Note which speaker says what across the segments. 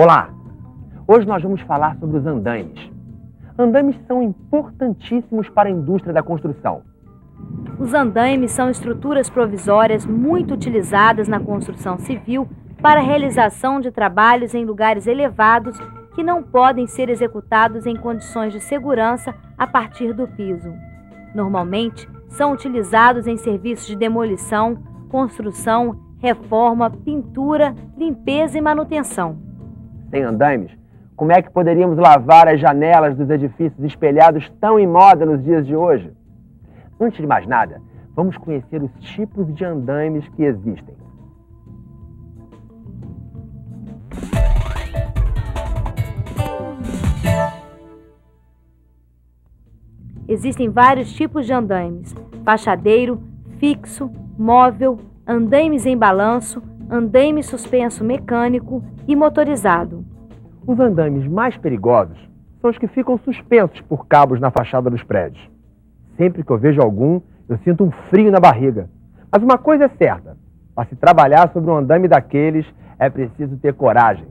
Speaker 1: Olá! Hoje nós vamos falar sobre os andaimes. Andaimes são importantíssimos para a indústria da construção.
Speaker 2: Os andaimes são estruturas provisórias muito utilizadas na construção civil para a realização de trabalhos em lugares elevados que não podem ser executados em condições de segurança a partir do piso. Normalmente, são utilizados em serviços de demolição, construção, reforma, pintura, limpeza e manutenção.
Speaker 1: Sem andaimes, como é que poderíamos lavar as janelas dos edifícios espelhados tão em moda nos dias de hoje? Antes de mais nada, vamos conhecer os tipos de andaimes que existem.
Speaker 2: Existem vários tipos de andaimes: fachadeiro, fixo, móvel, andaimes em balanço, andaime suspenso mecânico e motorizado.
Speaker 1: Os andaimes mais perigosos são os que ficam suspensos por cabos na fachada dos prédios. Sempre que eu vejo algum, eu sinto um frio na barriga. Mas uma coisa é certa: para se trabalhar sobre um andaime daqueles, é preciso ter coragem.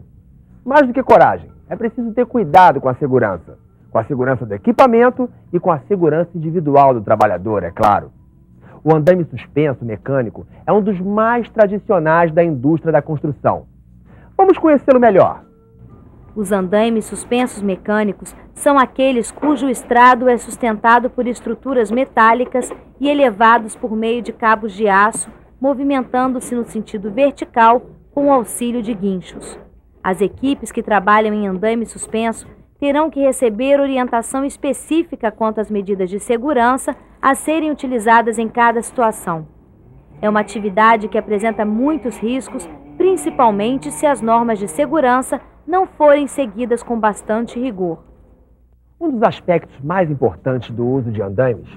Speaker 1: Mais do que coragem, é preciso ter cuidado com a segurança do equipamento e com a segurança individual do trabalhador, é claro. O andaime suspenso mecânico é um dos mais tradicionais da indústria da construção. Vamos conhecê-lo melhor.
Speaker 2: Os andaimes suspensos mecânicos são aqueles cujo estrado é sustentado por estruturas metálicas e elevados por meio de cabos de aço, movimentando-se no sentido vertical com o auxílio de guinchos. As equipes que trabalham em andaime suspenso terão que receber orientação específica quanto às medidas de segurança a serem utilizadas em cada situação. É uma atividade que apresenta muitos riscos, principalmente se as normas de segurança não forem seguidas com bastante rigor.
Speaker 1: Um dos aspectos mais importantes do uso de andaimes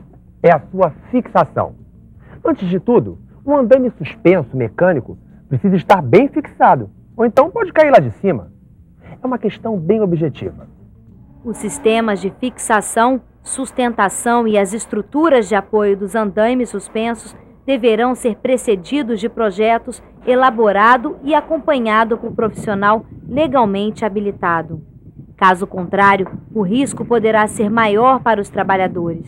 Speaker 1: é a sua fixação. Antes de tudo, um andaime suspenso mecânico precisa estar bem fixado, ou então pode cair lá de cima. É uma questão bem objetiva.
Speaker 2: Os sistemas de fixação, sustentação e as estruturas de apoio dos andaimes suspensos deverão ser precedidos de projetos elaborado e acompanhado por profissional legalmente habilitado. Caso contrário, o risco poderá ser maior para os trabalhadores.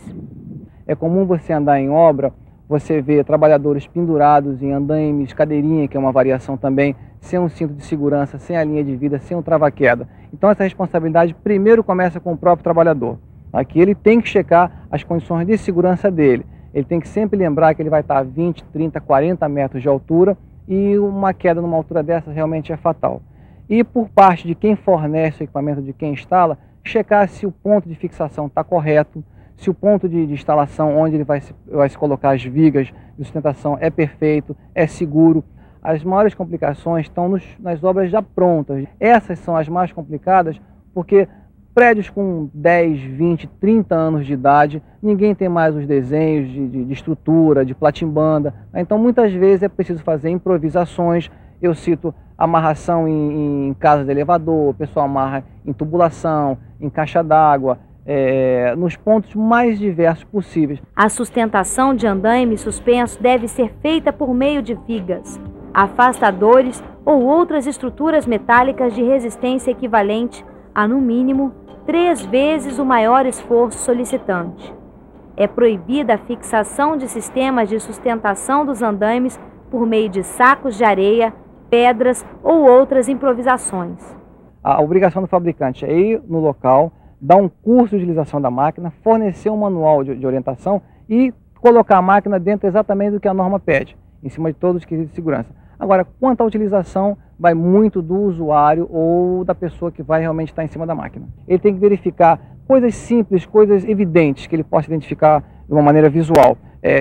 Speaker 3: É comum você andar em obra, você vê trabalhadores pendurados em andaimes, cadeirinha, que é uma variação também, sem um cinto de segurança, sem a linha de vida, sem um trava-queda. Então essa responsabilidade primeiro começa com o próprio trabalhador. Aqui ele tem que checar as condições de segurança dele. Ele tem que sempre lembrar que ele vai estar a 20, 30, 40 metros de altura e uma queda numa altura dessa realmente é fatal. E por parte de quem fornece o equipamento, de quem instala, checar se o ponto de fixação está correto, se o ponto de instalação onde ele vai se colocar as vigas de sustentação é perfeito, é seguro. As maiores complicações estão nas obras já prontas. Essas são as mais complicadas porque prédios com 10, 20, 30 anos de idade, ninguém tem mais os desenhos de estrutura, de platimbanda. Então muitas vezes é preciso fazer improvisações. Eu cito amarração em casa de elevador, o pessoal amarra em tubulação, em caixa d'água, nos pontos mais diversos possíveis.
Speaker 2: A sustentação de andaime suspenso deve ser feita por meio de vigas, afastadores ou outras estruturas metálicas de resistência equivalente a, no mínimo, 3 vezes o maior esforço solicitante. É proibida a fixação de sistemas de sustentação dos andaimes por meio de sacos de areia, pedras ou outras improvisações.
Speaker 3: A obrigação do fabricante é ir no local, dar um curso de utilização da máquina, fornecer um manual de orientação e colocar a máquina dentro exatamente do que a norma pede, em cima de todos os quesitos de segurança. Agora, quanto à utilização, vai muito do usuário ou da pessoa que vai realmente estar em cima da máquina. Ele tem que verificar coisas simples, coisas evidentes, que ele possa identificar de uma maneira visual.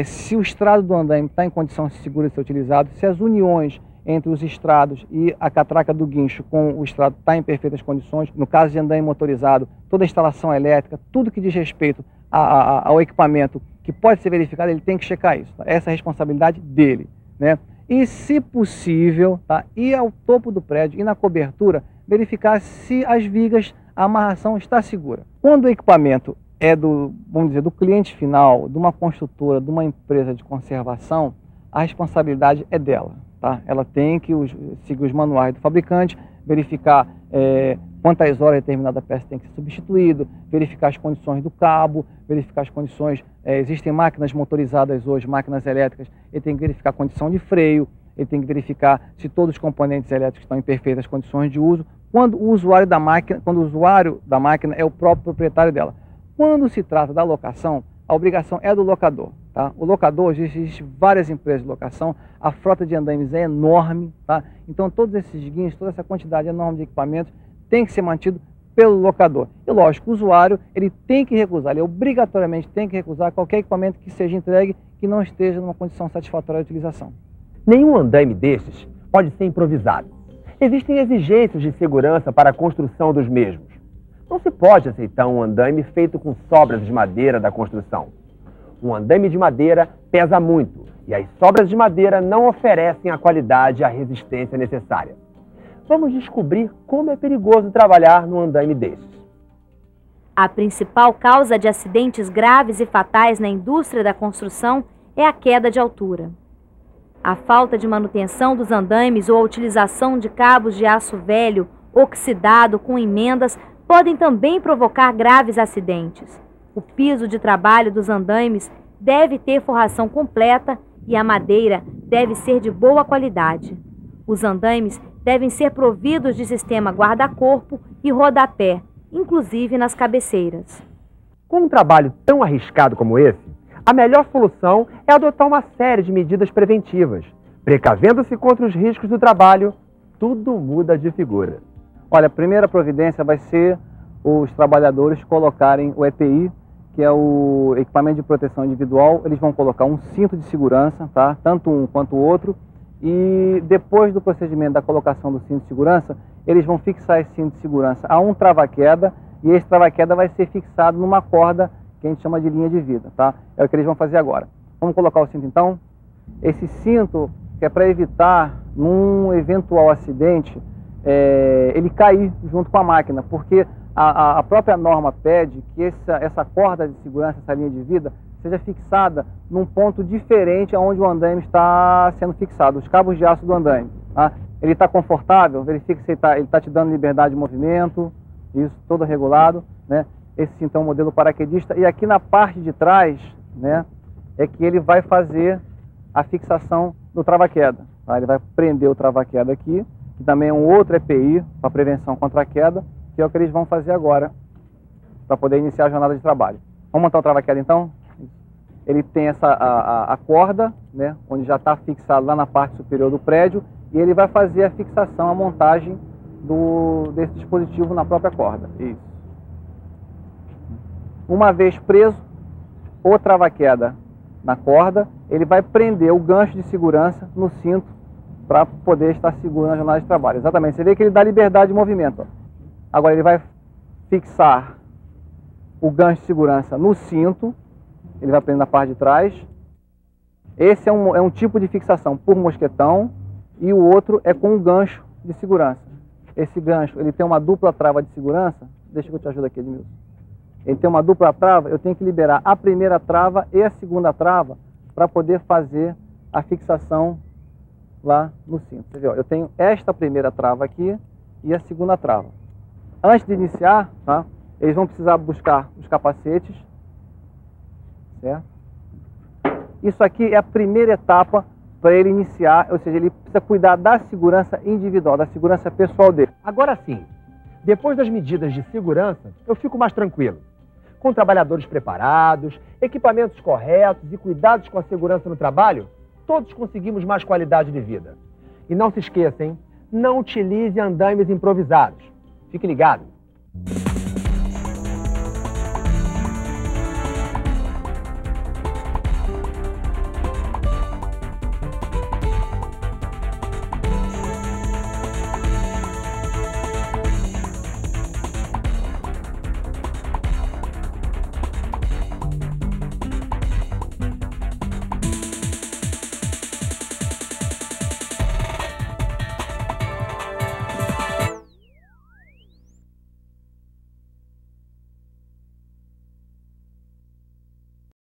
Speaker 3: Se o estrado do andaime está em condição segura de ser utilizado, se as uniões entre os estrados e a catraca do guincho com o estrado está em perfeitas condições. No caso de andaime motorizado, toda a instalação elétrica, tudo que diz respeito ao equipamento que pode ser verificado, ele tem que checar isso. Tá? Essa é a responsabilidade dele, né? E, se possível, tá, ir ao topo do prédio e na cobertura, verificar se as vigas, a amarração está segura. Quando o equipamento é vamos dizer, do cliente final, de uma construtora, de uma empresa de conservação, a responsabilidade é dela. Tá? Ela tem que seguir os manuais do fabricante, verificar quantas horas determinada peça tem que ser substituída, verificar as condições do cabo, verificar as condições, existem máquinas motorizadas hoje, máquinas elétricas, ele tem que verificar a condição de freio, ele tem que verificar se todos os componentes elétricos estão em perfeitas condições de uso, quando o usuário da máquina é o próprio proprietário dela. Quando se trata da locação, a obrigação é do locador. Tá? O locador, existem várias empresas de locação, a frota de andaimes é enorme, tá? Então todos esses guinchos, toda essa quantidade enorme de equipamentos tem que ser mantido pelo locador. E lógico, o usuário ele tem que recusar, ele obrigatoriamente tem que recusar qualquer equipamento que seja entregue que não esteja numa condição satisfatória de utilização.
Speaker 1: Nenhum andaime destes pode ser improvisado. Existem exigências de segurança para a construção dos mesmos. Não se pode aceitar um andaime feito com sobras de madeira da construção. Um andaime de madeira pesa muito e as sobras de madeira não oferecem a qualidade e a resistência necessária. Vamos descobrir como é perigoso trabalhar num andaime destes.
Speaker 2: A principal causa de acidentes graves e fatais na indústria da construção é a queda de altura. A falta de manutenção dos andaimes ou a utilização de cabos de aço velho, oxidado com emendas, podem também provocar graves acidentes. O piso de trabalho dos andaimes deve ter forração completa e a madeira deve ser de boa qualidade. Os andaimes devem ser providos de sistema guarda-corpo e rodapé, inclusive nas cabeceiras.
Speaker 1: Com um trabalho tão arriscado como esse, a melhor solução é adotar uma série de medidas preventivas. Precavendo-se contra os riscos do trabalho, tudo muda de figura.
Speaker 3: Olha, a primeira providência vai ser os trabalhadores colocarem o EPI, que é o equipamento de proteção individual. Eles vão colocar um cinto de segurança, tá? Tanto um quanto o outro. E depois do procedimento da colocação do cinto de segurança, eles vão fixar esse cinto de segurança a um trava-queda, e esse trava-queda vai ser fixado numa corda que a gente chama de linha de vida, tá? É o que eles vão fazer agora. Vamos colocar o cinto então? Esse cinto, que é para evitar, num eventual acidente, ele cair junto com a máquina, porque a própria norma pede que essa corda de segurança, essa linha de vida, seja fixada num ponto diferente aonde o andaime está sendo fixado, os cabos de aço do andaime. Tá? Ele está confortável, verifique se ele está te dando liberdade de movimento, isso todo regulado, né? Esse sim, então, é o modelo paraquedista. E aqui na parte de trás, né, é que ele vai fazer a fixação do trava-queda. Tá? Ele vai prender o trava-queda aqui, que também é um outro EPI para prevenção contra a queda, que é o que eles vão fazer agora, para poder iniciar a jornada de trabalho. Vamos montar o trava-queda então? Ele tem a corda, né, onde já está fixado lá na parte superior do prédio, e ele vai fazer a fixação, a montagem desse dispositivo na própria corda. Isso. Uma vez preso, o trava-queda na corda, ele vai prender o gancho de segurança no cinto para poder estar seguro na jornada de trabalho. Exatamente, você vê que ele dá liberdade de movimento. Ó. Agora ele vai fixar o gancho de segurança no cinto, ele vai prender na parte de trás. Esse é um tipo de fixação por mosquetão e o outro é com um gancho de segurança. Esse gancho, ele tem uma dupla trava de segurança. Deixa que eu te ajudo aqui, Edmilson. Ele tem uma dupla trava, eu tenho que liberar a primeira trava e a segunda trava para poder fazer a fixação lá no cinto. Você vê, ó, eu tenho esta primeira trava aqui e a segunda trava. Antes de iniciar, tá, eles vão precisar buscar os capacetes, certo? Isso aqui é a primeira etapa para ele iniciar, ou seja, ele precisa cuidar da segurança individual, da segurança pessoal dele.
Speaker 1: Agora sim, depois das medidas de segurança, eu fico mais tranquilo. Com trabalhadores preparados, equipamentos corretos e cuidados com a segurança no trabalho, todos conseguimos mais qualidade de vida. E não se esqueça, hein? Não utilize andaimes improvisados. Fique ligado.